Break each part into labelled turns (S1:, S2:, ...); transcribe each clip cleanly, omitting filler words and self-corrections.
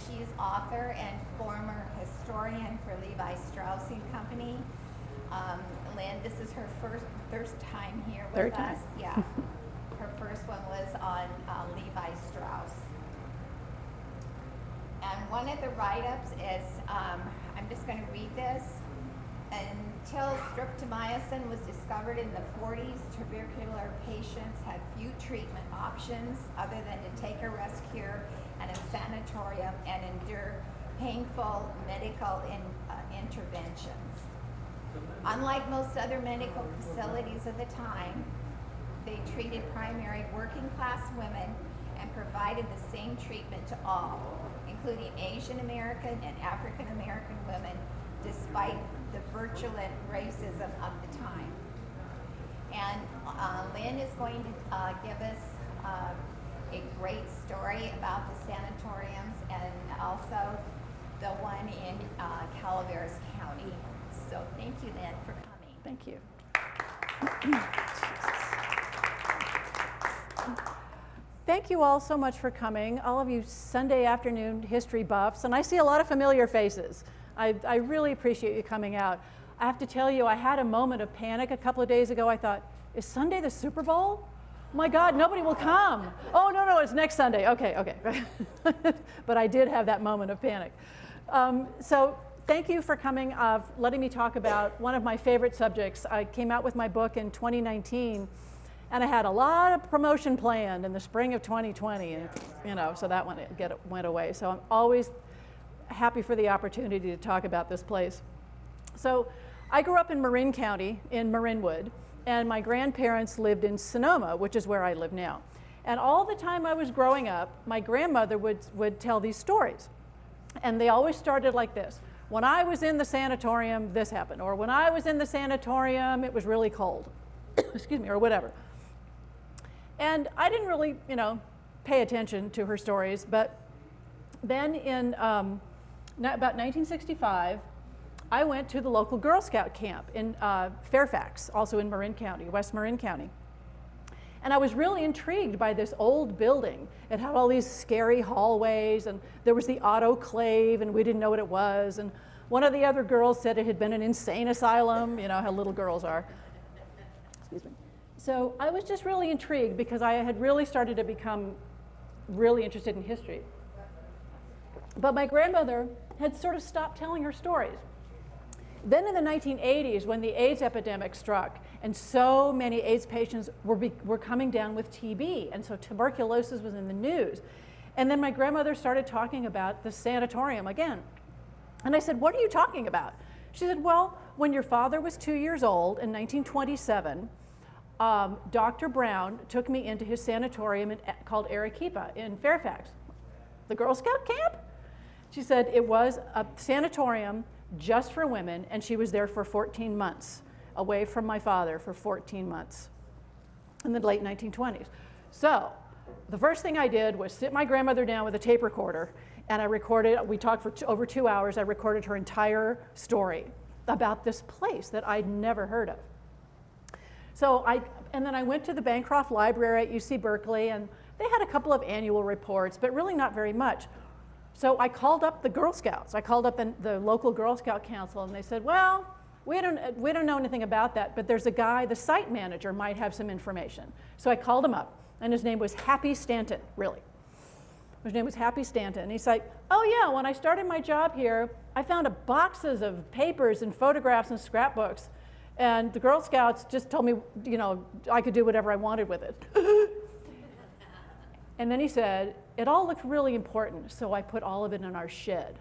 S1: she's author and former historian for Levi Strauss & Company. Lynn, this is her first time here with us. Yeah, her first one was on Levi Strauss. And one of the write-ups is, I'm just going to read this. Until streptomycin was discovered in the 40s, tubercular patients had few treatment options other than to take a rest cure at a sanatorium and endure painful medical interventions. Unlike most other medical facilities of the time, they treated primary working class women and provided the same treatment to all, including Asian American and African American women, despite the virulent racism of the time. And Lynn is going to give us a great story about the sanatoriums and also the one in Calaveras County. So thank you, Lynn, for coming.
S2: Thank you. Thank you all so much for coming, all of you Sunday afternoon history buffs, and I see a lot of familiar faces. I really appreciate you coming out. I have to tell you, I had a moment of panic a couple of days ago. I thought, is Sunday the Super Bowl? My God, nobody will come. Oh, no, it's next Sunday. Okay. But I did have that moment of panic. So thank you for coming, letting me talk about one of my favorite subjects. I came out with my book in 2019, and I had a lot of promotion planned in the spring of 2020, and so that one went away. So I'm always happy for the opportunity to talk about this place. So I grew up in Marin County, in Marinwood, and my grandparents lived in Sonoma, which is where I live now. And all the time I was growing up, my grandmother would tell these stories. And they always started like this. When I was in the sanatorium, this happened. Or when I was in the sanatorium, it was really cold. Excuse me, or whatever. And I didn't really, pay attention to her stories. But then in about 1965, I went to the local Girl Scout camp in Fairfax, also in Marin County, West Marin County. And I was really intrigued by this old building. It had all these scary hallways, and there was the autoclave, and we didn't know what it was. And one of the other girls said it had been an insane asylum, how little girls are. Excuse me. So I was just really intrigued because I had really started to become really interested in history. But my grandmother had sort of stopped telling her stories. Then in the 1980s, when the AIDS epidemic struck, and so many AIDS patients were coming down with TB, and so tuberculosis was in the news. And then my grandmother started talking about the sanatorium again. And I said, what are you talking about? She said, well, when your father was 2 years old in 1927, Dr. Brown took me into his sanatorium called Arequipa in Fairfax. The Girl Scout camp? She said it was a sanatorium just for women, and she was there for 14 months, away from my father for 14 months in the late 1920s. So the first thing I did was sit my grandmother down with a tape recorder, and I recorded, we talked for over 2 hours, I recorded her entire story about this place that I'd never heard of. So and then I went to the Bancroft Library at UC Berkeley, and they had a couple of annual reports, but really not very much. So I called up the Girl Scouts. I called up the local Girl Scout council, and they said, well, we don't know anything about that, but there's a guy, the site manager might have some information. So I called him up, and his name was Happy Stanton, really. His name was Happy Stanton, and he's like, oh yeah, when I started my job here, I found boxes of papers and photographs and scrapbooks, and the Girl Scouts just told me, I could do whatever I wanted with it. And then he said, it all looked really important, so I put all of it in our shed.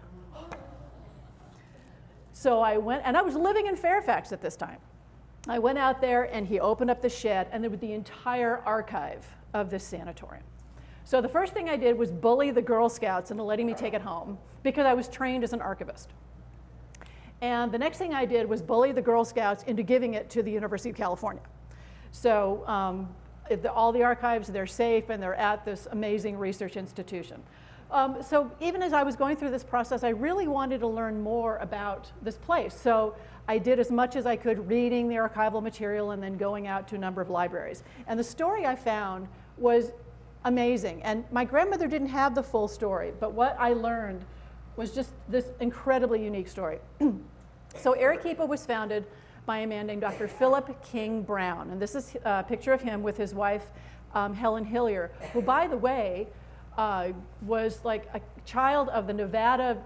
S2: So I went, and I was living in Fairfax at this time. I went out there, and he opened up the shed, and there was the entire archive of this sanatorium. So the first thing I did was bully the Girl Scouts into letting me take it home, because I was trained as an archivist. And the next thing I did was bully the Girl Scouts into giving it to the University of California. So all the archives, they're safe, and they're at this amazing research institution. So even as I was going through this process, I really wanted to learn more about this place. So I did as much as I could reading the archival material and then going out to a number of libraries. And the story I found was amazing. And my grandmother didn't have the full story, but what I learned was just this incredibly unique story. So Arequipa was founded by a man named Dr. Philip King Brown. And this is a picture of him with his wife, Helen Hillier, who, by the way, was like a child of the Nevada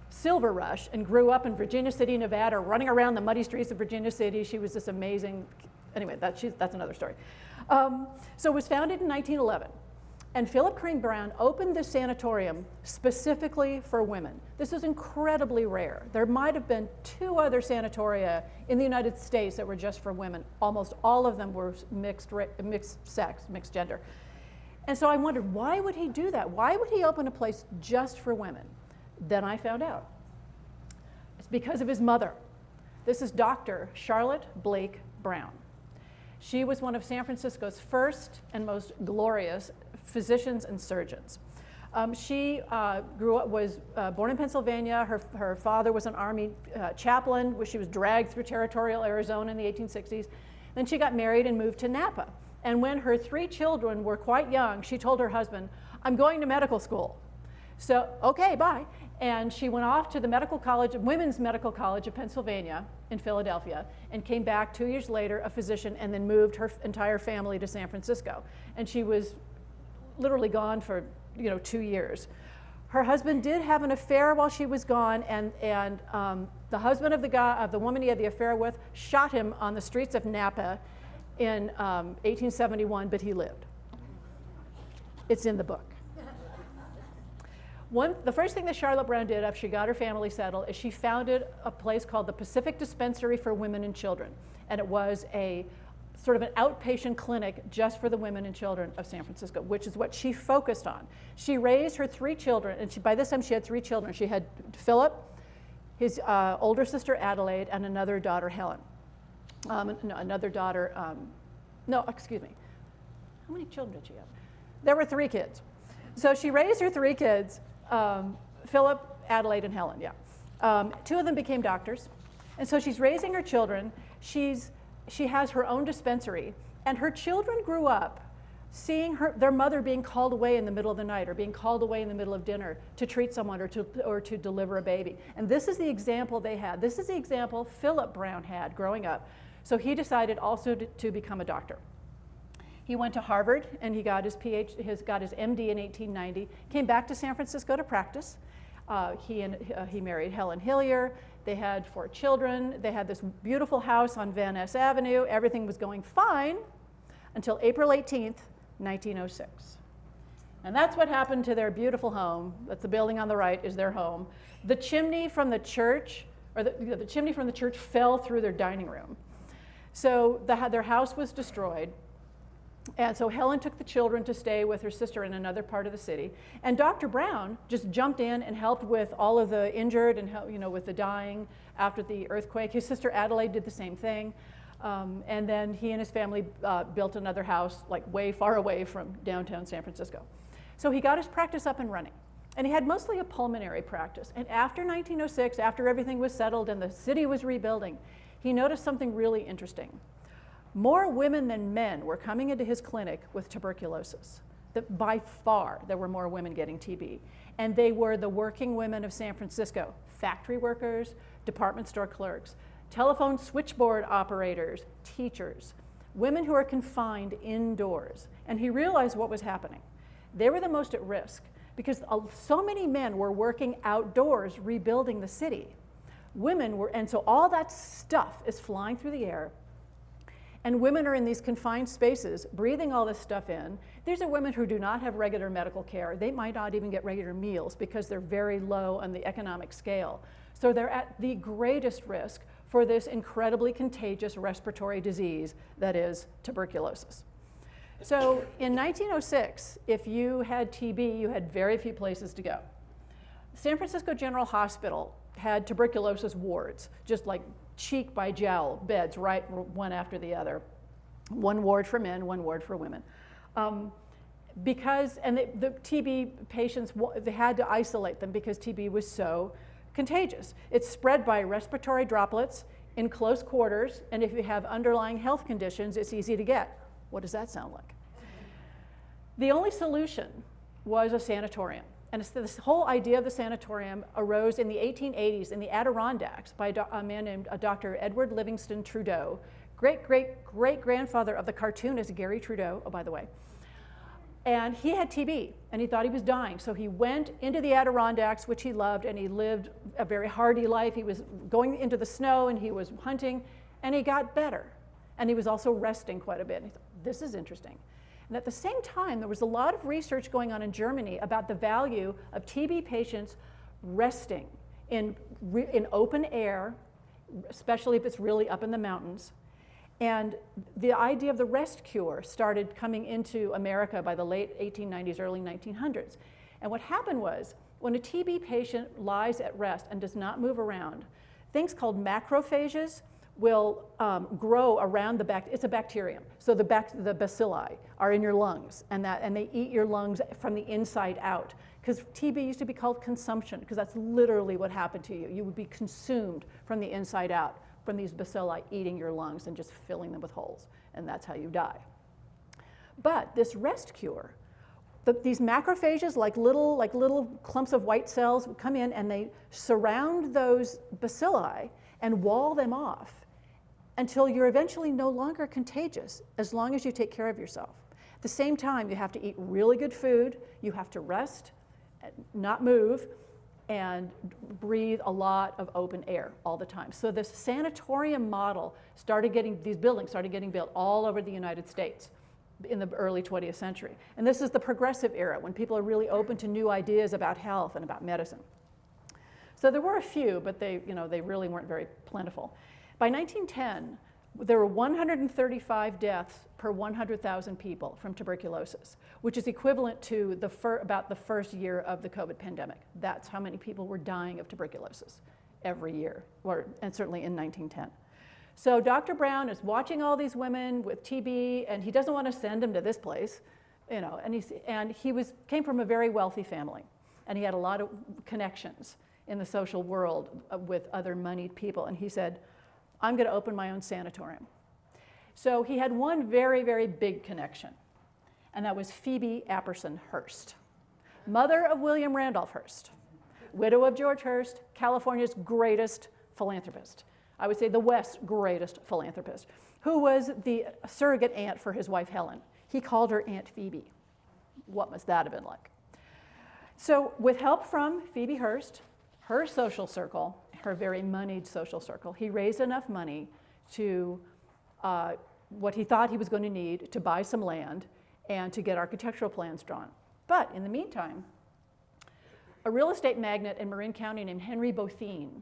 S2: silver rush and grew up in Virginia City, Nevada, running around the muddy streets of Virginia City. She was this amazing, anyway, that's another story. So it was founded in 1911. And Philip King Brown opened this sanatorium specifically for women. This is incredibly rare. There might have been 2 other sanatoria in the United States that were just for women. Almost all of them were mixed sex, mixed gender. And so I wondered, why would he do that? Why would he open a place just for women? Then I found out. It's because of his mother. This is Dr. Charlotte Blake Brown. She was one of San Francisco's first and most glorious physicians and surgeons. She was born in Pennsylvania. Her father was an Army chaplain, where she was dragged through territorial Arizona in the 1860s. Then she got married and moved to Napa. And when her 3 children were quite young, she told her husband, "I'm going to medical school." So, okay, bye. And she went off to the Women's Medical College of Pennsylvania in Philadelphia, and came back 2 years later, a physician, and then moved her entire family to San Francisco. And she was literally gone for 2 years. Her husband did have an affair while she was gone, and the husband of the woman he had the affair with shot him on the streets of Napa in 1871, but he lived. It's in the book. The first thing that Charlotte Brown did after she got her family settled is she founded a place called the Pacific Dispensary for Women and Children. And it was a sort of an outpatient clinic just for the women and children of San Francisco, which is what she focused on. She raised her 3 children, and by this time she had 3 children. She had Philip, his older sister Adelaide, and another daughter, Helen. Excuse me. How many children did she have? There were 3 kids. So she raised her 3 kids, Philip, Adelaide, and Helen, yeah. 2 of them became doctors. And so she's raising her children. She has her own dispensary, and her children grew up seeing their mother being called away in the middle of the night, or being called away in the middle of dinner to treat someone or to deliver a baby. And this is the example they had. This is the example Philip Brown had growing up. So he decided also to become a doctor. He went to Harvard, and he got his got his MD in 1890. Came back to San Francisco to practice. He married Helen Hillier. They had 4 children. They had this beautiful house on Van Ness Avenue. Everything was going fine until April 18th, 1906. And that's what happened to their beautiful home. That's the building on the right is their home. The chimney from the church, the chimney from the church fell through their dining room. So their house was destroyed. And so Helen took the children to stay with her sister in another part of the city. And Dr. Brown just jumped in and helped with all of the injured and with the dying after the earthquake. His sister Adelaide did the same thing. And then he and his family built another house like way far away from downtown San Francisco. So he got his practice up and running. And he had mostly a pulmonary practice. And after 1906, after everything was settled and the city was rebuilding, he noticed something really interesting. More women than men were coming into his clinic with tuberculosis. By far, there were more women getting TB. And they were the working women of San Francisco, factory workers, department store clerks, telephone switchboard operators, teachers, women who are confined indoors. And he realized what was happening. They were the most at risk because so many men were working outdoors rebuilding the city. Women were, and so all that stuff is flying through the air. And women are in these confined spaces, breathing all this stuff in. These are women who do not have regular medical care. They might not even get regular meals because they're very low on the economic scale. So they're at the greatest risk for this incredibly contagious respiratory disease that is tuberculosis. So in 1906, if you had TB, you had very few places to go. San Francisco General Hospital had tuberculosis wards, just like cheek by jowl beds, right, one after the other. One ward for men, one ward for women. The TB patients, they had to isolate them because TB was so contagious. It's spread by respiratory droplets in close quarters, and if you have underlying health conditions, it's easy to get. What does that sound like? The only solution was a sanatorium. And this whole idea of the sanatorium arose in the 1880s in the Adirondacks by a man named Dr. Edward Livingston Trudeau, great-great-great-grandfather of the cartoonist Gary Trudeau, oh, by the way. And he had TB, and he thought he was dying. So he went into the Adirondacks, which he loved, and he lived a very hardy life. He was going into the snow, and he was hunting, and he got better. And he was also resting quite a bit. And he thought, this is interesting. And at the same time, there was a lot of research going on in Germany about the value of TB patients resting in open air, especially if it's really up in the mountains. And the idea of the rest cure started coming into America by the late 1890s, early 1900s. And what happened was, when a TB patient lies at rest and does not move around, things called macrophages will grow around it's a bacterium. So the bacilli are in your lungs, and they eat your lungs from the inside out. Because TB used to be called consumption, because that's literally what happened to you. You would be consumed from the inside out, from these bacilli eating your lungs and just filling them with holes, and that's how you die. But this rest cure, these macrophages, like little clumps of white cells, would come in and they surround those bacilli and wall them off until you're eventually no longer contagious, as long as you take care of yourself. At the same time, you have to eat really good food, you have to rest, not move, and breathe a lot of open air all the time. So this sanatorium model these buildings started getting built all over the United States in the early 20th century. And this is the progressive era, when people are really open to new ideas about health and about medicine. So there were a few, but they really weren't very plentiful. By 1910, there were 135 deaths per 100,000 people from tuberculosis, which is equivalent to about the first year of the COVID pandemic. That's how many people were dying of tuberculosis every year, and certainly in 1910. So Dr. Brown is watching all these women with TB, and he doesn't want to send them to this place, and he came from a very wealthy family, and he had a lot of connections in the social world with other moneyed people, and he said, I'm going to open my own sanatorium. So he had one very, very big connection, and that was Phoebe Apperson Hearst, mother of William Randolph Hearst, widow of George Hearst, California's greatest philanthropist. I would say the West's greatest philanthropist, who was the surrogate aunt for his wife Helen. He called her Aunt Phoebe. What must that have been like? So with help from Phoebe Hearst, her social circle, her very moneyed social circle, he raised enough money to what he thought he was going to need to buy some land and to get architectural plans drawn. But in the meantime, a real estate magnate in Marin County named Henry Bothine,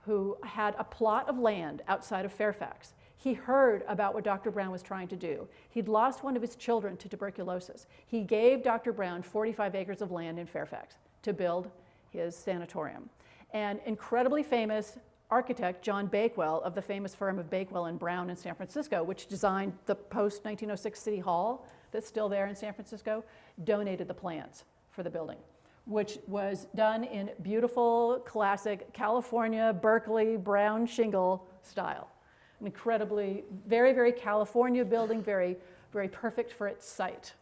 S2: who had a plot of land outside of Fairfax, he heard about what Dr. Brown was trying to do. He'd lost one of his children to tuberculosis. He gave Dr. Brown 45 acres of land in Fairfax to build his sanatorium. And incredibly famous architect John Bakewell of the famous firm of Bakewell and Brown in San Francisco, which designed the post-1906 City Hall that's still there in San Francisco, donated the plans for the building, which was done in beautiful, classic California, Berkeley, brown shingle style. An incredibly, very, very California building, very, very perfect for its site.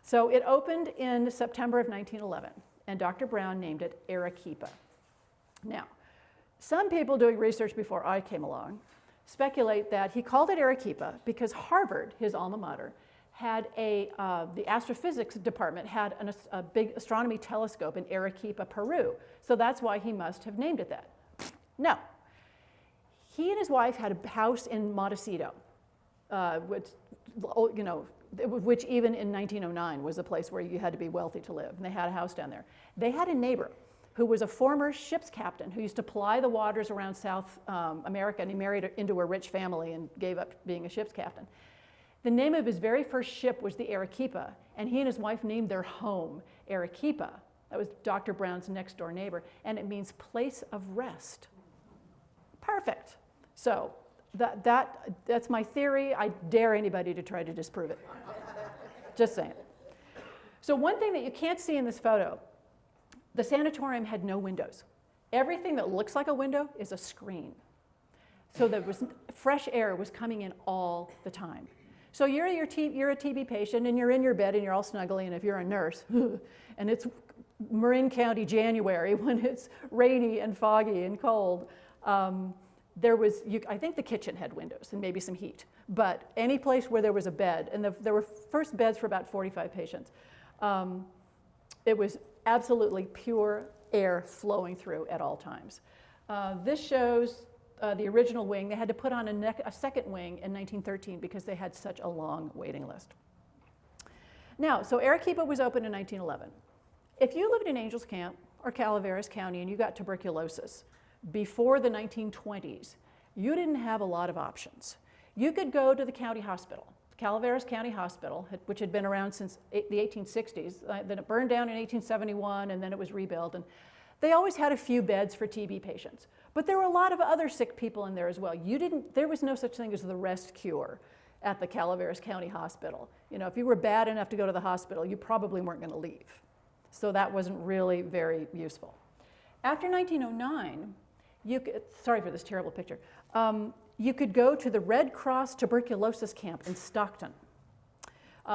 S2: So it opened in September of 1911, and Dr. Brown named it Arequipa. Now, some people doing research before I came along speculate that he called it Arequipa because Harvard, his alma mater, had the astrophysics department had a big astronomy telescope in Arequipa, Peru. So that's why he must have named it that. No. He and his wife had a house in Montecito, which even in 1909 was a place where you had to be wealthy to live. And they had a house down there. They had a neighbor who was a former ship's captain who used to ply the waters around South America, and he married into a rich family and gave up being a ship's captain. The name of his very first ship was the Arequipa, and he and his wife named their home Arequipa. That was Dr. Brown's next door neighbor, and it means place of rest. Perfect. So that's my theory. I dare anybody to try to disprove it. Just saying. So one thing that you can't see in this photo, the sanatorium had no windows. Everything that looks like a window is a screen. So fresh air was coming in all the time. So you're a TB patient and you're in your bed and you're all snuggly, and if you're a nurse, and it's Marin County January when it's rainy and foggy and cold, I think the kitchen had windows and maybe some heat, but any place where there was a bed, and there were first beds for about 45 patients, it was absolutely pure air flowing through at all times. This shows the original wing. They had to put on a second wing in 1913 because they had such a long waiting list. Now, so Arequipa was opened in 1911. If you lived in Angels Camp or Calaveras County and you got tuberculosis before the 1920s, you didn't have a lot of options. You could go to the county hospital, Calaveras County Hospital, which had been around since the 1860s. Then it burned down in 1871, and then it was rebuilt. And they always had a few beds for TB patients. But there were a lot of other sick people in there as well. There was no such thing as the rest cure at the Calaveras County Hospital. You know, if you were bad enough to go to the hospital, you probably weren't going to leave. So that wasn't really very useful. After 1909, sorry for this terrible picture, you could go to the Red Cross tuberculosis camp in Stockton.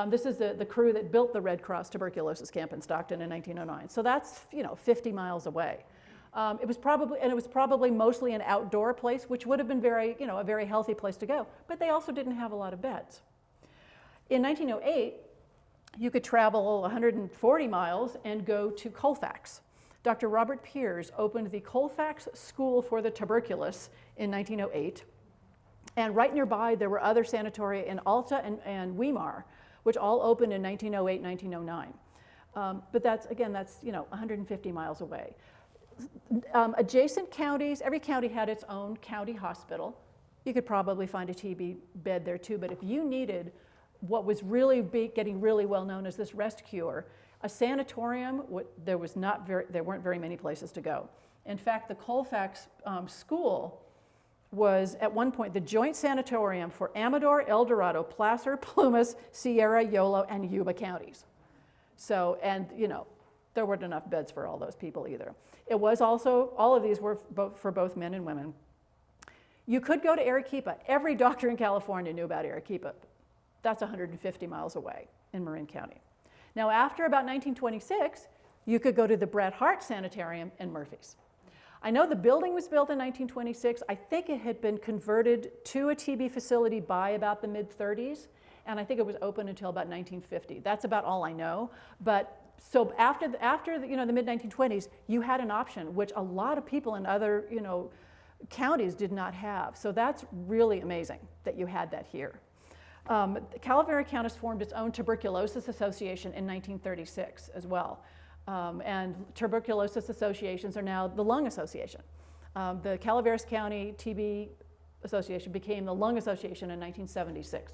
S2: This is the crew that built the Red Cross tuberculosis camp in Stockton in 1909. So that's 50 miles away. It was probably mostly an outdoor place, which would have been a very healthy place to go. But they also didn't have a lot of beds. In 1908, you could travel 140 miles and go to Colfax. Dr. Robert Piers opened the Colfax School for the Tuberculous in 1908. And right nearby, there were other sanatoria in Alta and Weimar, which all opened in 1908, 1909. But that's 150 miles away. Adjacent counties, every county had its own county hospital. You could probably find a TB bed there too, but if you needed what was really getting really well known as this rest cure, a sanatorium, there weren't very many places to go. In fact, the Colfax School was at one point the joint sanatorium for Amador, El Dorado, Placer, Plumas, Sierra, Yolo, and Yuba counties. So, there weren't enough beds for all those people either. It was also, all of these were for both men and women. You could go to Arequipa. Every doctor in California knew about Arequipa. That's 150 miles away in Marin County. Now, after about 1926, you could go to the Bret Harte Sanitarium in Murphys. I know the building was built in 1926. I think it had been converted to a TB facility by about the mid-30s, and I think it was open until about 1950. That's about all I know. But so after the mid-1920s, you had an option, which a lot of people in other counties did not have. So that's really amazing that you had that here. Calaveras County formed its own tuberculosis association in 1936 as well. And tuberculosis associations are now the Lung Association. The Calaveras County TB Association became the Lung Association in 1976.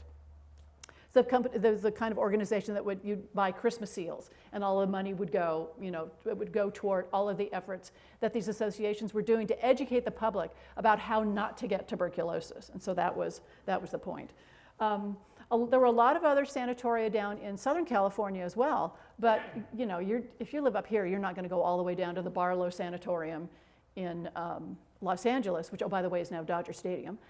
S2: So there's the kind of organization that you'd buy Christmas seals, and all the money would go, it would go toward all of the efforts that these associations were doing to educate the public about how not to get tuberculosis. And so that was the point. There were a lot of other sanatoria down in Southern California as well, but if you live up here, you're not going to go all the way down to the Barlow Sanatorium in Los Angeles, which, oh, by the way, is now Dodger Stadium.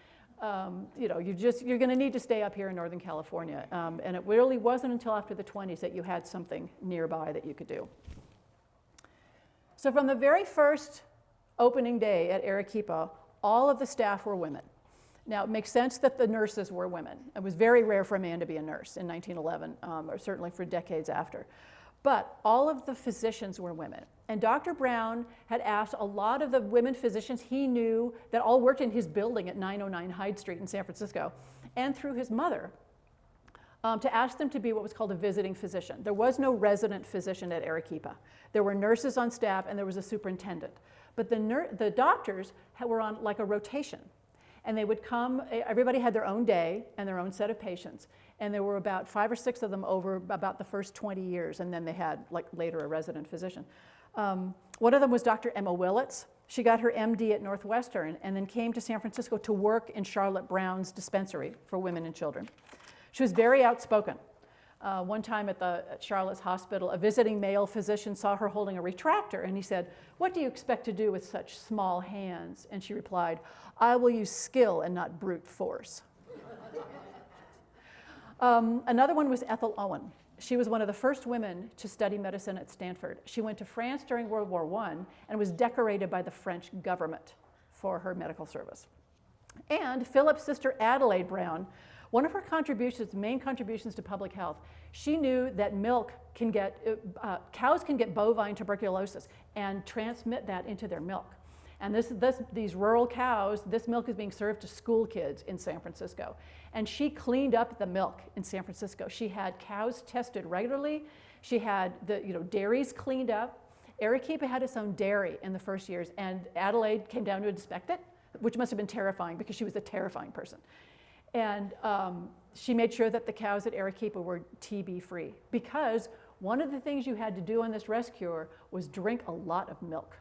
S2: You're going to need to stay up here in Northern California, and it really wasn't until after the 20s that you had something nearby that you could do. So from the very first opening day at Arequipa, all of the staff were women. Now, it makes sense that the nurses were women. It was very rare for a man to be a nurse in 1911, or certainly for decades after. But all of the physicians were women. And Dr. Brown had asked a lot of the women physicians he knew that all worked in his building at 909 Hyde Street in San Francisco, and through his mother, to ask them to be what was called a visiting physician. There was no resident physician at Arequipa. There were nurses on staff, and there was a superintendent. But the doctors were on like a rotation. And they would come, everybody had their own day and their own set of patients. And there were about 5 or 6 of them over about the first 20 years. And then they had, later, a resident physician. One of them was Dr. Emma Willits. She got her MD at Northwestern and then came to San Francisco to work in Charlotte Brown's dispensary for women and children. She was very outspoken. One time at Charlotte's hospital, a visiting male physician saw her holding a retractor, and he said, "What do you expect to do with such small hands?" And she replied, "I will use skill and not brute force." Another one was Ethel Owen. She was one of the first women to study medicine at Stanford. She went to France during World War I and was decorated by the French government for her medical service. And Philip's sister Adelaide Brown, one of her contributions, main contributions to public health, she knew that cows can get bovine tuberculosis and transmit that into their milk. And these rural cows, this milk is being served to school kids in San Francisco. And she cleaned up the milk in San Francisco. She had cows tested regularly. She had the dairies cleaned up. Arequipa had its own dairy in the first years, and Adelaide came down to inspect it, which must have been terrifying because she was a terrifying person. And she made sure that the cows at Arequipa were TB free, because one of the things you had to do on this rescue was drink a lot of milk.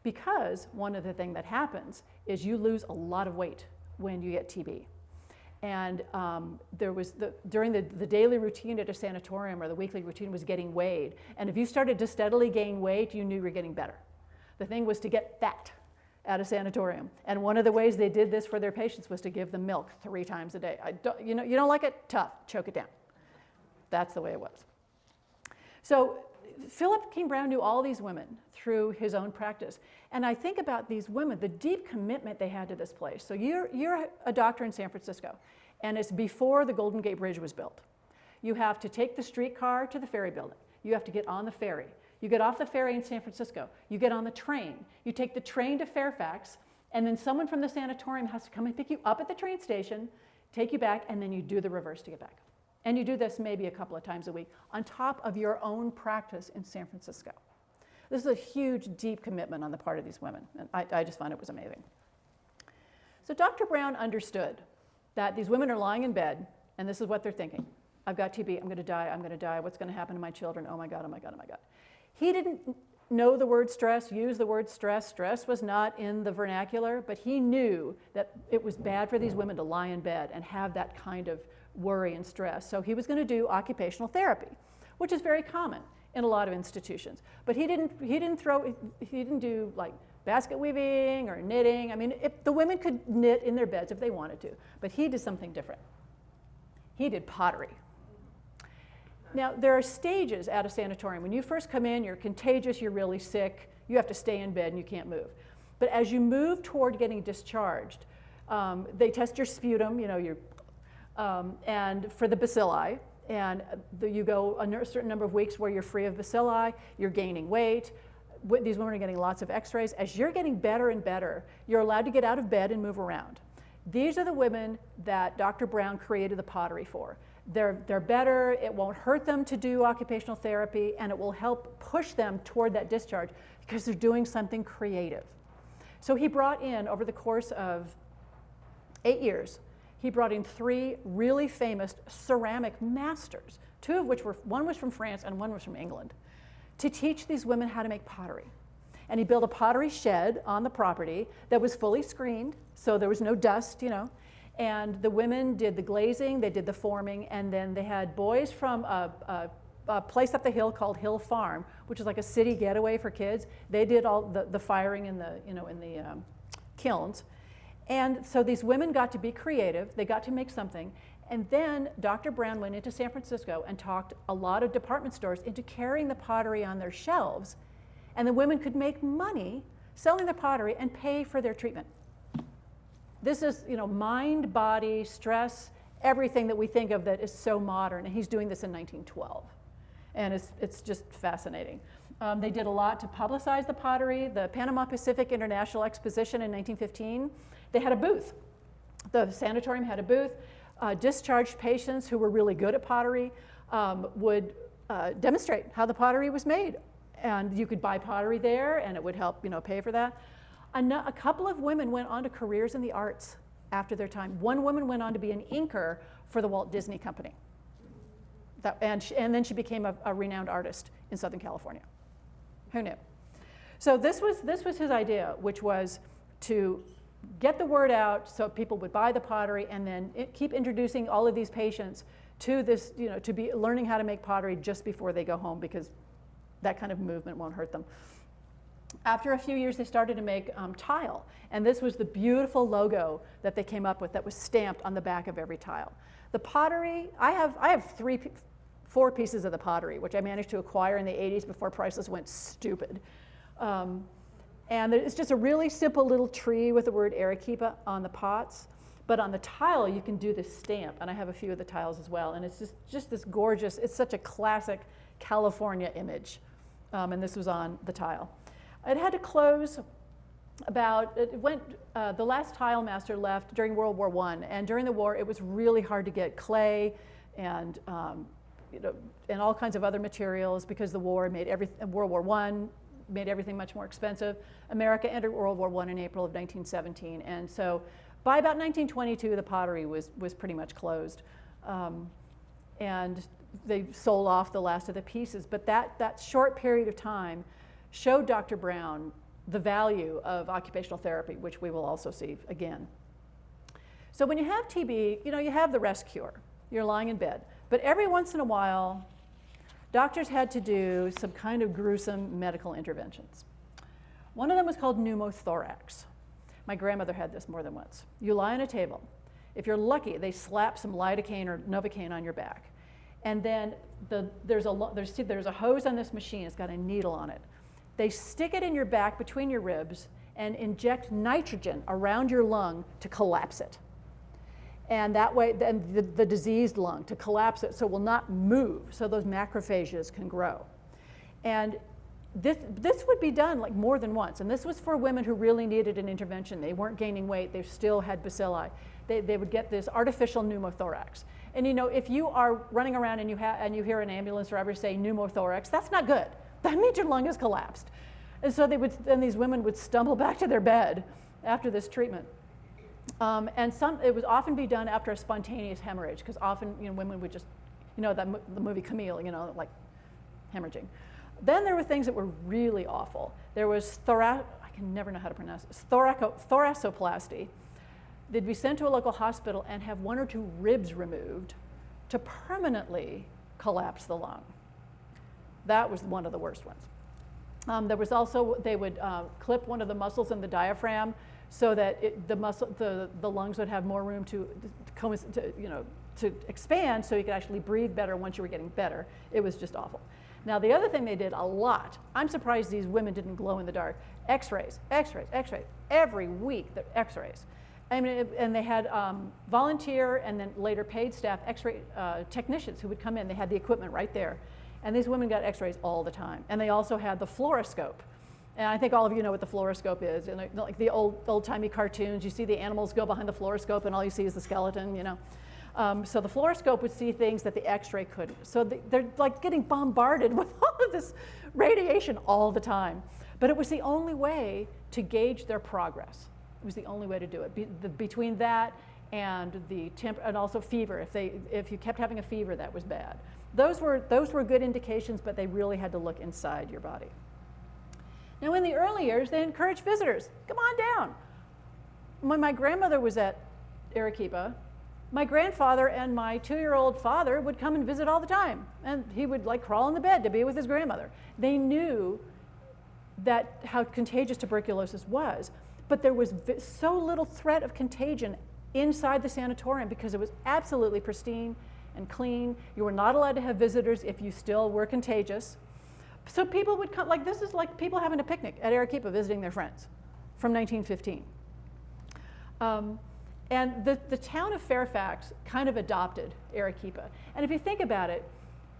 S2: Because one of the things that happens is you lose a lot of weight when you get TB. And there was during the daily routine at a sanatorium, or the weekly routine, was getting weighed. And if you started to steadily gain weight, you knew you were getting better. The thing was to get fat at a sanatorium. And one of the ways they did this for their patients was to give them milk 3 times a day. You don't like it? Tough, choke it down. That's the way it was. So Philip King Brown knew all these women through his own practice. And I think about these women, the deep commitment they had to this place. So you're a doctor in San Francisco, and it's before the Golden Gate Bridge was built. You have to take the streetcar to the ferry building. You have to get on the ferry. You get off the ferry in San Francisco. You get on the train. You take the train to Fairfax, and then someone from the sanatorium has to come and pick you up at the train station, take you back, and then you do the reverse to get back. And you do this maybe a couple of times a week on top of your own practice in San Francisco. This is a huge, deep commitment on the part of these women, and I just found it was amazing. So Dr. Brown understood that these women are lying in bed, and this is what they're thinking. I've got TB, I'm gonna die, what's gonna happen to my children, oh my God, oh my God, oh my God. He didn't know the word stress, use the word stress. Stress was not in the vernacular, but he knew that it was bad for these women to lie in bed and have that kind of worry and stress. So he was going to do occupational therapy, which is very common in a lot of institutions. But he didn't do like basket weaving or knitting. I mean, the women could knit in their beds if they wanted to, but he did something different. He did pottery. Now, there are stages at a sanatorium. When you first come in, you're contagious, you're really sick, you have to stay in bed and you can't move. But as you move toward getting discharged, they test your sputum, and for the bacilli, and you go a certain number of weeks where you're free of bacilli, you're gaining weight. These women are getting lots of x-rays. As you're getting better and better, you're allowed to get out of bed and move around. These are the women that Dr. Brown created the pottery for. They're better, it won't hurt them to do occupational therapy, and it will help push them toward that discharge because they're doing something creative. So he brought in, over the course of 8 years, he brought in 3 really famous ceramic masters, 2 of which one was from France and one was from England, to teach these women how to make pottery. And he built a pottery shed on the property that was fully screened, so there was no dust, And the women did the glazing, they did the forming, and then they had boys from a place up the hill called Hill Farm, which is like a city getaway for kids. They did all the firing in the kilns. And so these women got to be creative, they got to make something, and then Dr. Brown went into San Francisco and talked a lot of department stores into carrying the pottery on their shelves, and the women could make money selling the pottery and pay for their treatment. This is, mind, body, stress, everything that we think of that is so modern, and he's doing this in 1912. And it's just fascinating. They did a lot to publicize the pottery. The Panama Pacific International Exposition in 1915, they had a booth. The sanatorium had a booth. Discharged patients who were really good at pottery would demonstrate how the pottery was made. And you could buy pottery there, and it would help, pay for that. A couple of women went on to careers in the arts after their time. One woman went on to be an inker for the Walt Disney Company. And then she became a renowned artist in Southern California. Who knew? So this was his idea, which was to get the word out so people would buy the pottery, and then keep introducing all of these patients to this, to be learning how to make pottery just before they go home, because that kind of movement won't hurt them. After a few years, they started to make tile, and this was the beautiful logo that they came up with that was stamped on the back of every tile. The pottery, I have four pieces of the pottery, which I managed to acquire in the 80s before prices went stupid. And it's just a really simple little tree with the word Arequipa on the pots. But on the tile, you can do this stamp, and I have a few of the tiles as well. And it's just this gorgeous, it's such a classic California image. And this was on the tile. It had to close the last tile master left during World War I. And during the war, it was really hard to get clay and, and all kinds of other materials because the war made World War I made everything much more expensive. America entered World War I in April of 1917. And so by about 1922, the pottery was pretty much closed. And they sold off the last of the pieces. But that short period of time showed Dr. Brown the value of occupational therapy, which we will also see again. So when you have TB, you have the rest cure. You're lying in bed. But every once in a while, doctors had to do some kind of gruesome medical interventions. One of them was called pneumothorax. My grandmother had this more than once. You lie on a table. If you're lucky, they slap some lidocaine or novocaine on your back. And then there's a hose on this machine. It's got a needle on it. They stick it in your back between your ribs and inject nitrogen around your lung to collapse it. And that way, then the diseased lung, to collapse it so it will not move, so those macrophages can grow. And this would be done like more than once. And this was for women who really needed an intervention. They weren't gaining weight. They still had bacilli. They would get this artificial pneumothorax. And if you are running around and you hear an ambulance driver say pneumothorax, that's not good. That means your lung has collapsed. And so these women would stumble back to their bed after this treatment. And it would often be done after a spontaneous hemorrhage, because often women would just, the movie Camille, like hemorrhaging. Then there were things that were really awful. There was I can never know how to pronounce this, thoracoplasty. They'd be sent to a local hospital and have one or two ribs removed to permanently collapse the lung. That was one of the worst ones. There was also, they would clip one of the muscles in the diaphragm so that the lungs would have more room to expand, so you could actually breathe better once you were getting better. It was just awful. Now, the other thing they did a lot, I'm surprised these women didn't glow in the dark, x-rays, every week, the x-rays. I mean, and they had volunteer and then later paid staff x-ray technicians who would come in. They had the equipment right there. And these women got x-rays all the time. And they also had the fluoroscope. And I think all of you know what the fluoroscope is. And like the old-timey cartoons, you see the animals go behind the fluoroscope and all you see is the skeleton, So the fluoroscope would see things that the x-ray couldn't. So they're like getting bombarded with all of this radiation all the time. But it was the only way to gauge their progress. It was the only way to do it. Between that and and also fever. If you kept having a fever, that was bad. Those were good indications, but they really had to look inside your body. Now, in the early years, they encouraged visitors. Come on down. When my grandmother was at Arequipa, my grandfather and my 2-year-old father would come and visit all the time. And he would crawl in the bed to be with his grandmother. They knew how contagious tuberculosis was, but there was so little threat of contagion inside the sanatorium because it was absolutely pristine and clean. You were not allowed to have visitors if you still were contagious. So people would come, this is like people having a picnic at Arequipa visiting their friends from 1915. And the town of Fairfax kind of adopted Arequipa. And if you think about it,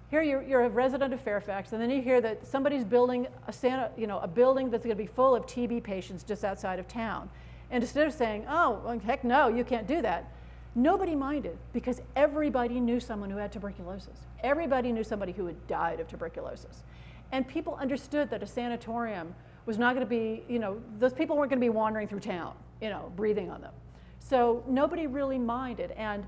S2: here you're a resident of Fairfax, and then you hear that somebody's building a building that's going to be full of TB patients just outside of town. And instead of saying, oh, well, heck no, you can't do that, nobody minded because everybody knew someone who had tuberculosis. Everybody knew somebody who had died of tuberculosis. And people understood that a sanatorium was not going to be, those people weren't going to be wandering through town, breathing on them. So nobody really minded. And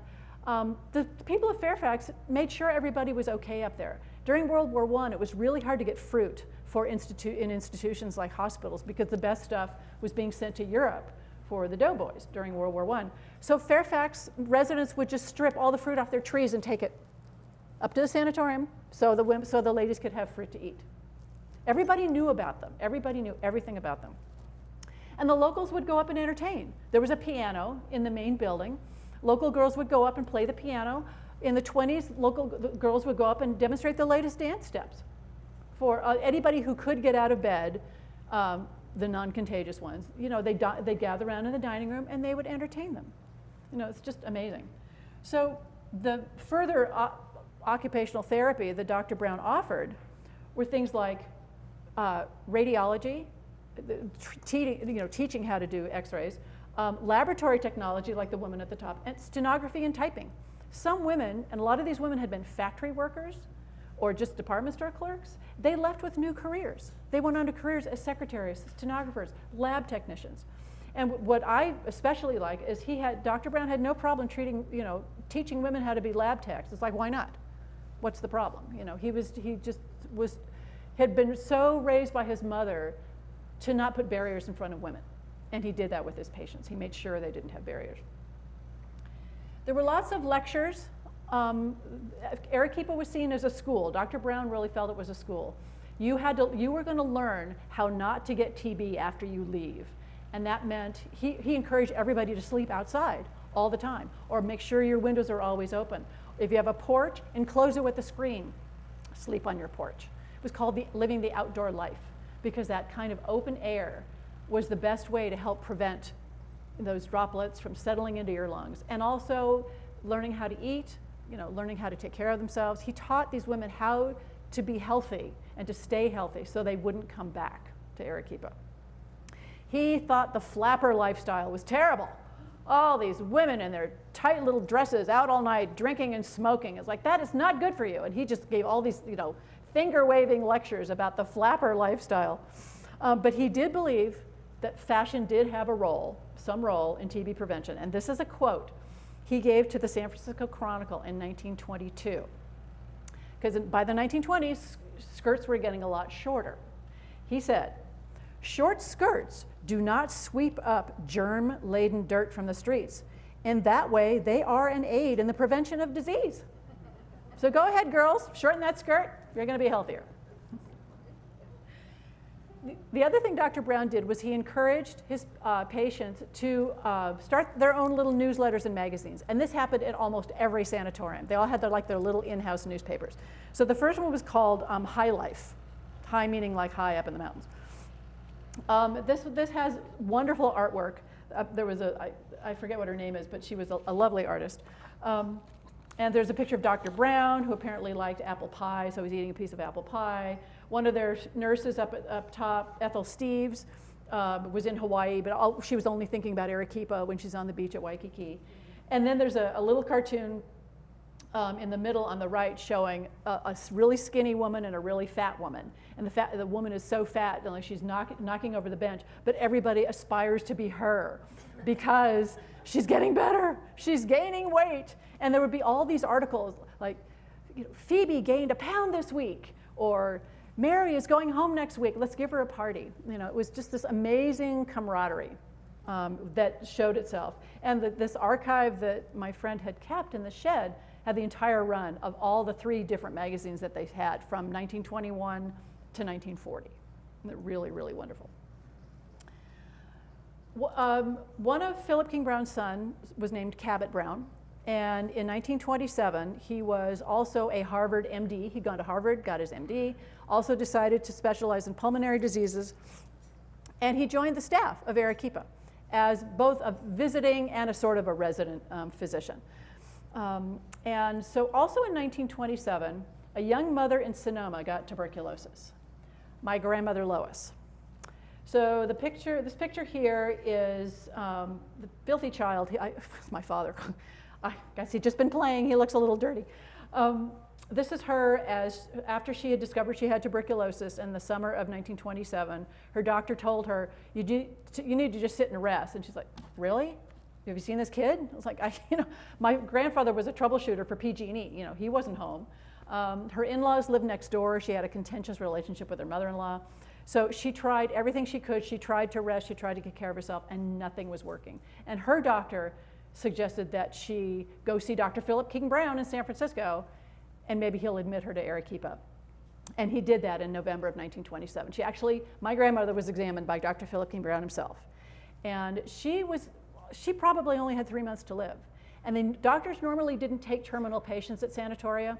S2: the people of Fairfax made sure everybody was okay up there. During World War I, it was really hard to get fruit in institutions like hospitals because the best stuff was being sent to Europe for the doughboys during World War I. So Fairfax residents would just strip all the fruit off their trees and take it up to the sanatorium so the ladies could have fruit to eat. Everybody knew about them. Everybody knew everything about them. And the locals would go up and entertain. There was a piano in the main building. Local girls would go up and play the piano. In the 20s, girls would go up and demonstrate the latest dance steps for anybody who could get out of bed, the non-contagious ones. You know, they'd gather around in the dining room and they would entertain them. You know, it's just amazing. So the further occupational therapy that Dr. Brown offered were things like radiology, teaching how to do x-rays, laboratory technology like the woman at the top, and stenography and typing. Some women, and a lot of these women had been factory workers or just department store clerks, they left with new careers. They went on to careers as secretaries, stenographers, lab technicians. And what I especially like is Dr. Brown had no problem teaching women how to be lab techs. It's like, why not? What's the problem? You know, he had been so raised by his mother to not put barriers in front of women. And he did that with his patients. He made sure they didn't have barriers. There were lots of lectures. Arequipa was seen as a school. Dr. Brown really felt it was a school. You were going to learn how not to get TB after you leave. And that meant he encouraged everybody to sleep outside all the time, or make sure your windows are always open. If you have a porch, enclose it with a screen. Sleep on your porch. It was called living the outdoor life, because that kind of open air was the best way to help prevent those droplets from settling into your lungs. And also learning how to eat, learning how to take care of themselves. He taught these women how to be healthy and to stay healthy so they wouldn't come back to Arequipa. He thought the flapper lifestyle was terrible. All these women in their tight little dresses out all night drinking and smoking. It's like, that is not good for you. And he just gave all these, finger-waving lectures about the flapper lifestyle. But he did believe that fashion did have some role in TB prevention. And this is a quote he gave to the San Francisco Chronicle in 1922. Because by the 1920s, skirts were getting a lot shorter. He said, "Short skirts do not sweep up germ-laden dirt from the streets. In that way, they are an aid in the prevention of disease. So go ahead, girls, shorten that skirt, you're going to be healthier." The other thing Dr. Brown did was he encouraged his patients to start their own little newsletters and magazines. And this happened at almost every sanatorium. They all had their little in-house newspapers. So the first one was called High Life. High meaning like high up in the mountains. This has wonderful artwork. There was I forget what her name is, but she was a lovely artist. And there's a picture of Dr. Brown, who apparently liked apple pie, so he's eating a piece of apple pie. One of their nurses up top, Ethel Steves, was in Hawaii, but she was only thinking about Arequipa when she's on the beach at Waikiki. And then there's a little cartoon in the middle on the right showing a really skinny woman and a really fat woman. And the woman is so fat, like she's knocking over the bench, but everybody aspires to be her because she's getting better, she's gaining weight. And there would be all these articles like, Phoebe gained 1 pound this week, or Mary is going home next week, let's give her a party. It was just this amazing camaraderie that showed itself. And this archive that my friend had kept in the shed had the entire run of all the 3 different magazines that they had from 1921 to 1940. They're really, really wonderful. One of Philip King Brown's sons was named Cabot Brown. And in 1927, he was also a Harvard MD. He'd gone to Harvard, got his MD, also decided to specialize in pulmonary diseases. And he joined the staff of Arequipa as both a visiting and a sort of a resident physician. And so also in 1927, a young mother in Sonoma got tuberculosis, my grandmother Lois. So this picture here is the filthy child. It's my father. I guess he'd just been playing. He looks a little dirty. This is her after she had discovered she had tuberculosis in the summer of 1927. Her doctor told her, you need to just sit and rest. And she's like, really? Have you seen this kid? I was like, my grandfather was a troubleshooter for PG&E. He wasn't home. Her in-laws lived next door. She had a contentious relationship with her mother-in-law. So she tried everything she could. She tried to rest. She tried to take care of herself, and nothing was working. And her doctor suggested that she go see Dr. Philip King Brown in San Francisco, and maybe he'll admit her to Arequipa. And he did that in November of 1927. My grandmother was examined by Dr. Philip King Brown himself. And she probably only had 3 months to live. And then doctors normally didn't take terminal patients at sanatoria.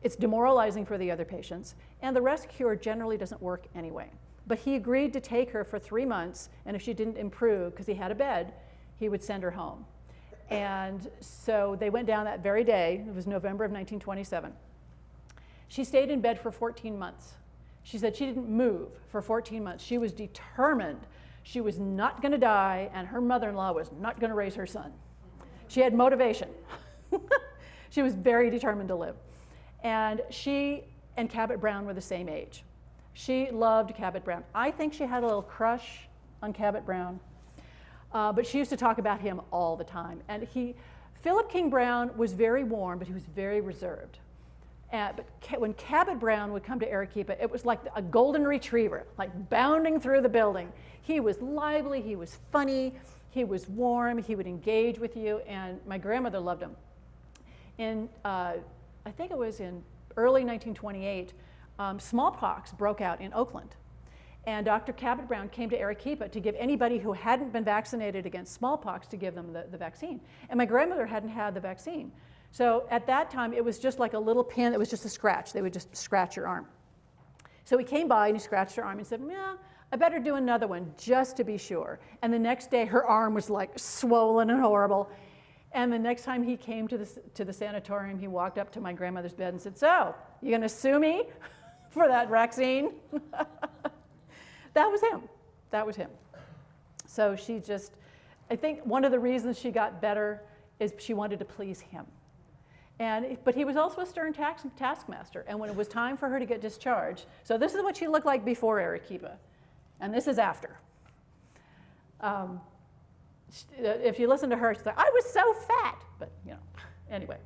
S2: It's demoralizing for the other patients, and the rest cure generally doesn't work anyway. But he agreed to take her for 3 months, and if she didn't improve, because he had a bed, he would send her home. And so they went down that very day. It was November of 1927. She stayed in bed for 14 months. She said she didn't move for 14 months. She was determined she was not going to die, and her mother-in-law was not going to raise her son. She had motivation. She was very determined to live. And she and Cabot Brown were the same age. She loved Cabot Brown. I think she had a little crush on Cabot Brown, but she used to talk about him all the time. And Philip King Brown was very warm, but he was very reserved. But when Cabot Brown would come to Arequipa, it was like a golden retriever, like bounding through the building. He was lively, he was funny, he was warm, he would engage with you, and my grandmother loved him. I think it was in early 1928, smallpox broke out in Oakland. And Dr. Cabot Brown came to Arequipa to give anybody who hadn't been vaccinated against smallpox to give them the vaccine. And my grandmother hadn't had the vaccine. So at that time, it was just like a little pin. It was just a scratch. They would just scratch your arm. So he came by and he scratched her arm and said, yeah, I better do another one just to be sure. And the next day, her arm was like swollen and horrible. And the next time he came to the sanatorium, he walked up to my grandmother's bed and said, so, you gonna sue me for that vaccine? That was him. That was him. So I think one of the reasons she got better is she wanted to please him. But he was also a stern taskmaster. And when it was time for her to get discharged, so this is what she looked like before Arequipa, and this is after. If you listen to her, she's like, I was so fat. But, anyway.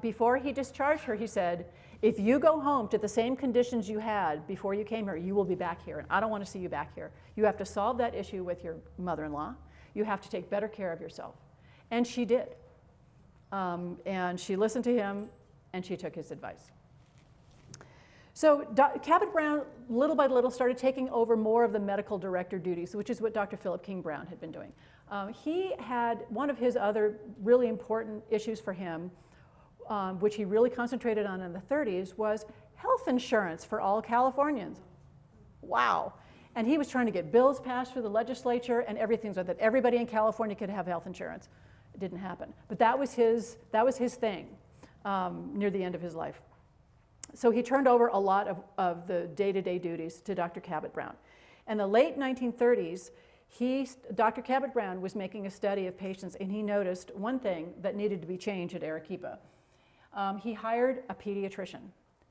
S2: Before he discharged her, he said, if you go home to the same conditions you had before you came here, you will be back here, and I don't want to see you back here. You have to solve that issue with your mother-in-law. You have to take better care of yourself. And she did. And she listened to him, and she took his advice. So Cabot Brown, little by little, started taking over more of the medical director duties, which is what Dr. Philip King Brown had been doing. He had one of his other really important issues for him, which he really concentrated on in the 30s, was health insurance for all Californians. Wow. And he was trying to get bills passed through the legislature and everything so that everybody in California could have health insurance. It didn't happen. But that was his thing near the end of his life. So he turned over a lot of the day-to-day duties to Dr. Cabot Brown. In the late 1930s, Dr. Cabot Brown was making a study of patients, and he noticed one thing that needed to be changed at Arequipa. He hired a pediatrician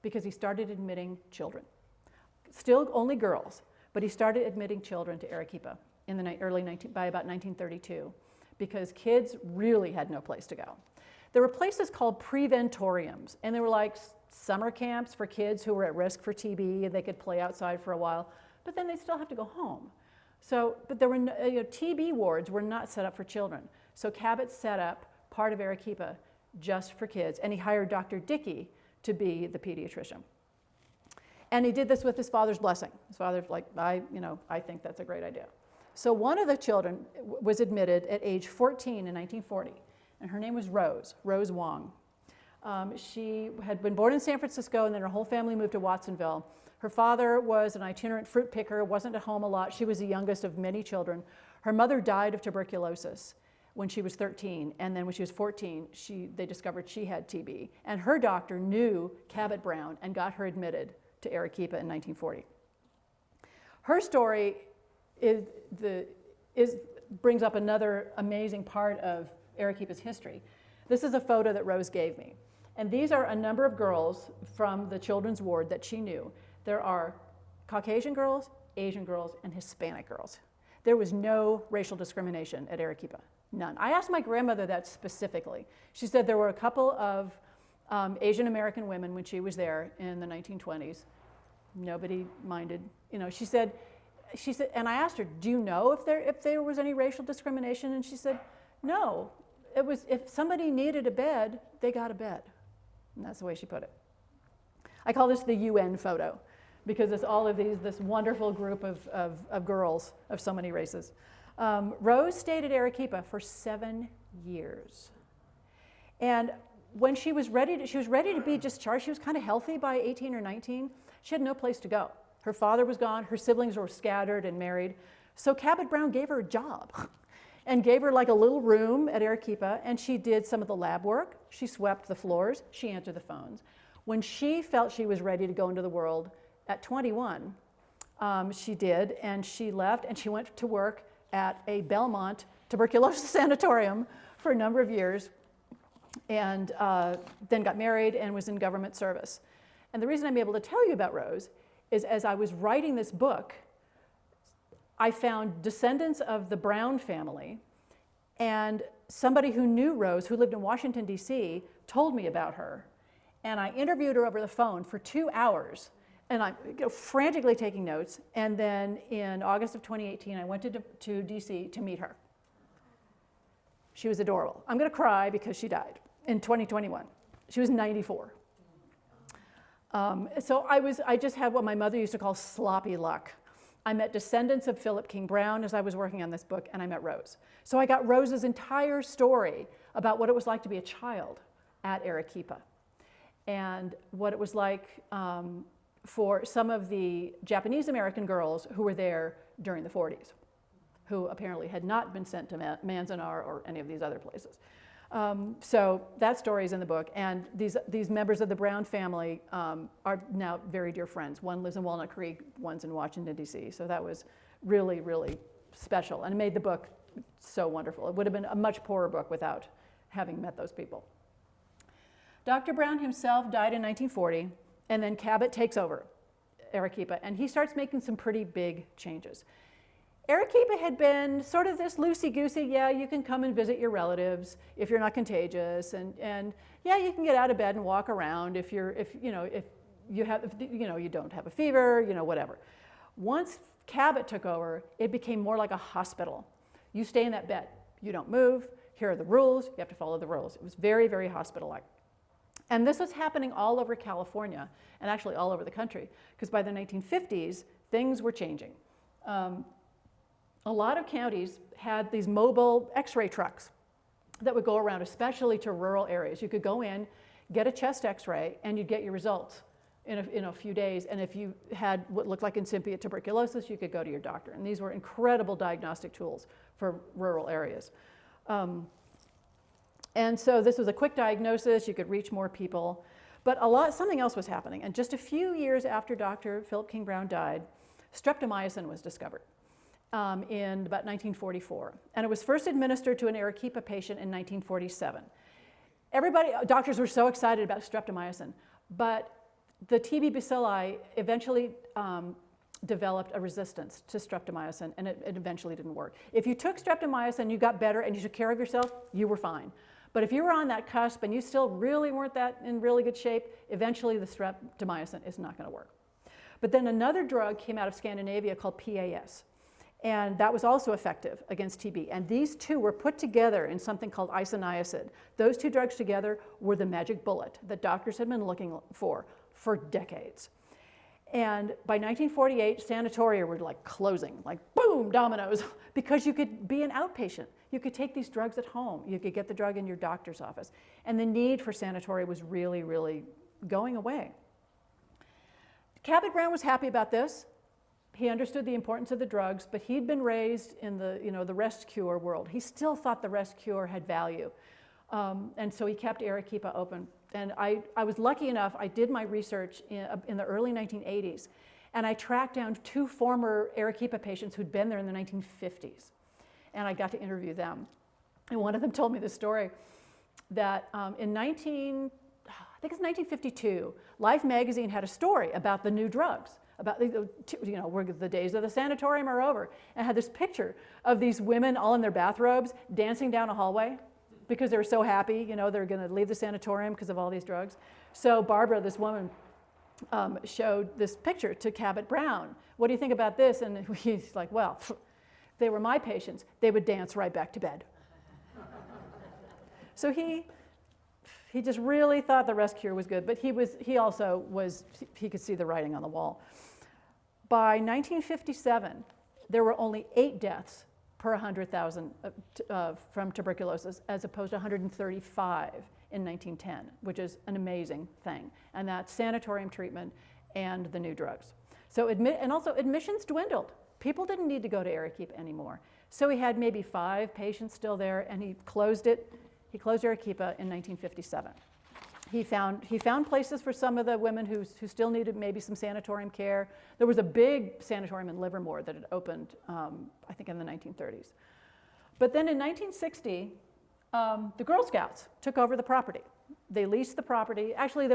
S2: because he started admitting children. Still only girls, but he started admitting children to Arequipa by about 1932 because kids really had no place to go. There were places called preventoriums, and they were like summer camps for kids who were at risk for TB, and they could play outside for a while, but then they'd still have to go home. But there were TB wards were not set up for children. So Cabot set up part of Arequipa just for kids, and he hired Dr. Dickey to be the pediatrician. And he did this with his father's blessing. His father's like, I think that's a great idea. So one of the children was admitted at age 14 in 1940, and her name was Rose Wong. She had been born in San Francisco, and then her whole family moved to Watsonville. Her father was an itinerant fruit picker, wasn't at home a lot. She was the youngest of many children. Her mother died of tuberculosis when she was 13, and then when she was 14, they discovered she had TB. And her doctor knew Cabot Brown and got her admitted to Arequipa in 1940. Her story brings up another amazing part of Arequipa's history. This is a photo that Rose gave me. And these are a number of girls from the children's ward that she knew. There are Caucasian girls, Asian girls, and Hispanic girls. There was no racial discrimination at Arequipa, none. I asked my grandmother that specifically. She said there were a couple of Asian American women when she was there in the 1920s. Nobody minded. She said, and I asked her, do you know if there was any racial discrimination? And she said, no. It was if somebody needed a bed, they got a bed. And that's the way she put it. I call this the UN photo because it's all of this wonderful group of girls of so many races. Rose stayed at Arequipa for 7 years. And when she was ready to be discharged, she was kind of healthy by 18 or 19. She had no place to go. Her father was gone, her siblings were scattered and married. So Cabot Brown gave her a job and gave her like a little room at Arequipa, and she did some of the lab work. She swept the floors, she answered the phones. When she felt she was ready to go into the world at 21, she did, and she left and she went to work at a Belmont tuberculosis sanatorium for a number of years, and then got married and was in government service. And the reason I'm able to tell you about Rose is as I was writing this book, I found descendants of the Brown family, and somebody who knew Rose, who lived in Washington, D.C., told me about her. And I interviewed her over the phone for 2 hours, and I'm frantically taking notes. And then in August of 2018, I went to D.C. to meet her. She was adorable. I'm going to cry because she died in 2021. She was 94. So I just had what my mother used to call sloppy luck. I met descendants of Philip King Brown as I was working on this book, and I met Rose. So I got Rose's entire story about what it was like to be a child at Arequipa, and what it was like for some of the Japanese American girls who were there during the 40s, who apparently had not been sent to Manzanar or any of these other places. So that story is in the book, and these members of the Brown family are now very dear friends. One lives in Walnut Creek, one's in Washington, D.C., so that was really, really special, and it made the book so wonderful. It would have been a much poorer book without having met those people. Dr. Brown himself died in 1940, and then Cabot takes over Arequipa, and he starts making some pretty big changes. Arequipa had been sort of this loosey-goosey, yeah, you can come and visit your relatives if you're not contagious, and yeah, you can get out of bed and walk around if you don't have a fever, whatever. Once Cabot took over, it became more like a hospital. You stay in that bed, you don't move, here are the rules, you have to follow the rules. It was very, very hospital-like. And this was happening all over California, and actually all over the country, because by the 1950s, things were changing. A lot of counties had these mobile x-ray trucks that would go around, especially to rural areas. You could go in, get a chest x-ray, and you'd get your results in a few days. And if you had what looked like incipient tuberculosis, you could go to your doctor. And these were incredible diagnostic tools for rural areas. And so this was a quick diagnosis. You could reach more people. But something else was happening. And just a few years after Dr. Philip King Brown died, streptomycin was discovered. In about 1944, and it was first administered to an Arequipa patient in 1947. Doctors were so excited about streptomycin, but the TB bacilli eventually developed a resistance to streptomycin, and it eventually didn't work. If you took streptomycin, you got better and you took care of yourself, you were fine. But if you were on that cusp and you still really weren't in really good shape, eventually the streptomycin is not going to work. But then another drug came out of Scandinavia called PAS. And that was also effective against TB. And these two were put together in something called isoniazid. Those two drugs together were the magic bullet that doctors had been looking for decades. And by 1948, sanatoria were like closing, like boom, dominoes, because you could be an outpatient. You could take these drugs at home. You could get the drug in your doctor's office. And the need for sanatoria was really, really going away. Cabot Brown was happy about this. He understood the importance of the drugs, but he'd been raised in the rest cure world. He still thought the rest cure had value. And so he kept Arequipa open. And I was lucky enough, I did my research in the early 1980s, and I tracked down 2 former Arequipa patients who'd been there in the 1950s. And I got to interview them. And one of them told me the story that in 1952, Life magazine had a story about the new drugs, about the days of the sanatorium are over, and had this picture of these women all in their bathrobes dancing down a hallway because they were so happy, they're going to leave the sanatorium because of all these drugs. So Barbara, this woman, showed this picture to Cabot Brown. What do you think about this? And he's like, well, if they were my patients, they would dance right back to bed. So he just really thought the rest cure was good, but he could see the writing on the wall. By 1957, there were only 8 deaths per 100,000 from tuberculosis, as opposed to 135 in 1910, which is an amazing thing. And that's sanatorium treatment and the new drugs. So and also admissions dwindled. People didn't need to go to Arequipa anymore. So he had maybe 5 patients still there, and he closed it. He closed Arequipa in 1957. He found places for some of the women who still needed maybe some sanatorium care. There was a big sanatorium in Livermore that had opened, I think, in the 1930s. But then in 1960, the Girl Scouts took over the property. They leased the property. Actually,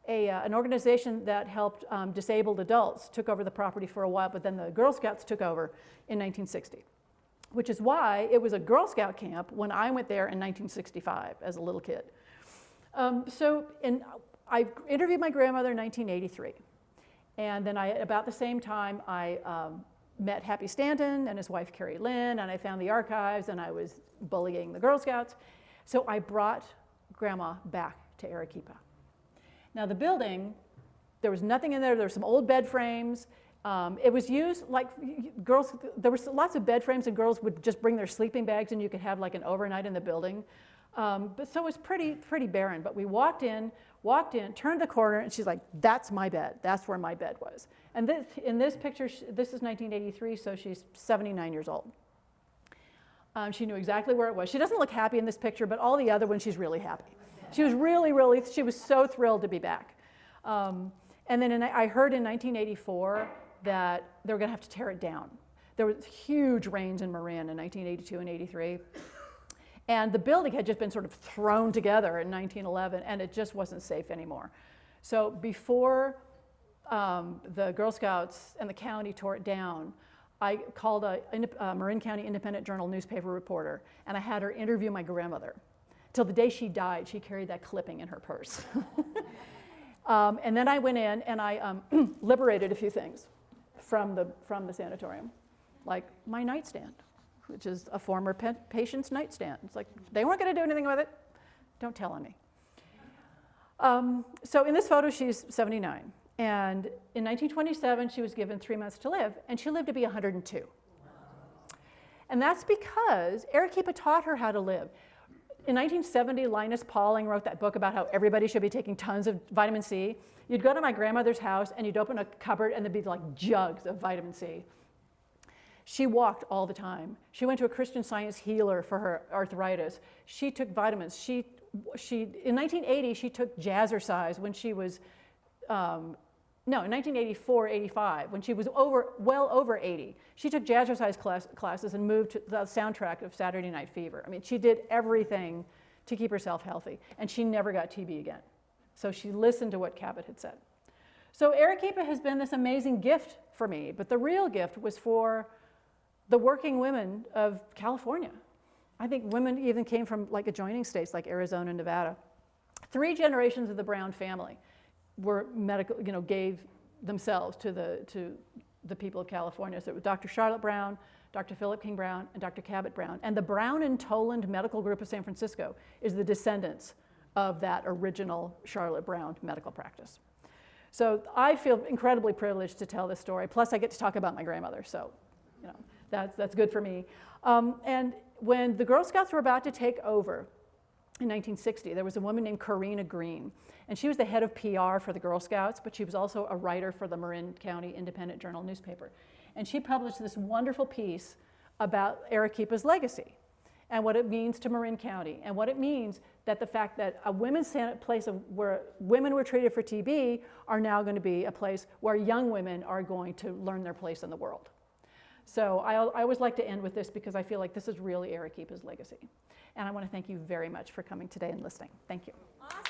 S2: an organization that helped disabled adults took over the property for a while, but then the Girl Scouts took over in 1960, which is why it was a Girl Scout camp when I went there in 1965 as a little kid. I interviewed my grandmother in 1983. And then about the same time, I met Happy Stanton and his wife, Carrie Lynn, and I found the archives, and I was bullying the Girl Scouts. So I brought Grandma back to Arequipa. Now the building, there was nothing in there. There were some old bed frames. It was used like girls, there were lots of bed frames, and girls would just bring their sleeping bags, and you could have like an overnight in the building. But so it was pretty barren. But we walked in, turned the corner, and she's like, "That's my bed. That's where my bed was." And in this picture, this is 1983, so she's 79 years old. She knew exactly where it was. She doesn't look happy in this picture, but all the other ones, she's really happy. She was she was so thrilled to be back. And then I heard in 1984 that they were going to have to tear it down. There was huge rains in Marin in 1982 and 83. And the building had just been sort of thrown together in 1911, and it just wasn't safe anymore. So before the Girl Scouts and the county tore it down, I called a Marin County Independent Journal newspaper reporter, and I had her interview my grandmother. Till the day she died, she carried that clipping in her purse. And then I went in and I liberated a few things from the sanatorium, like my nightstand, which is a former patient's nightstand. It's like, they weren't going to do anything with it. Don't tell on me. So in this photo, she's 79. And in 1927, she was given 3 months to live, and she lived to be 102. And that's because Arequipa taught her how to live. In 1970, Linus Pauling wrote that book about how everybody should be taking tons of vitamin C. You'd go to my grandmother's house, and you'd open a cupboard, and there'd be like jugs of vitamin C. She walked all the time. She went to a Christian Science healer for her arthritis. She took vitamins. In 1980, she took jazzercise when she was, in 1984, 85, when she was well over 80. She took jazzercise classes and moved to the soundtrack of Saturday Night Fever. I mean, she did everything to keep herself healthy, and she never got TB again. So she listened to what Cabot had said. So Arequipa has been this amazing gift for me, but the real gift was for the working women of California. I think women even came from like adjoining states like Arizona and Nevada. 3 generations of the Brown family were gave themselves to the people of California. So it was Dr. Charlotte Brown, Dr. Philip King Brown, and Dr. Cabot Brown. And the Brown and Toland Medical Group of San Francisco is the descendants of that original Charlotte Brown medical practice. So I feel incredibly privileged to tell this story. Plus I get to talk about my grandmother, so that's good for me. And when the Girl Scouts were about to take over in 1960, there was a woman named Karina Green, and she was the head of PR for the Girl Scouts, but she was also a writer for the Marin County Independent Journal newspaper. And she published this wonderful piece about Arequipa's legacy and what it means to Marin County, and what it means that the fact that a women's place where women were treated for TB are now going to be a place where young women are going to learn their place in the world. So I always like to end with this because I feel like this is really Arequipa's legacy. And I want to thank you very much for coming today and listening. Thank you.
S3: Awesome.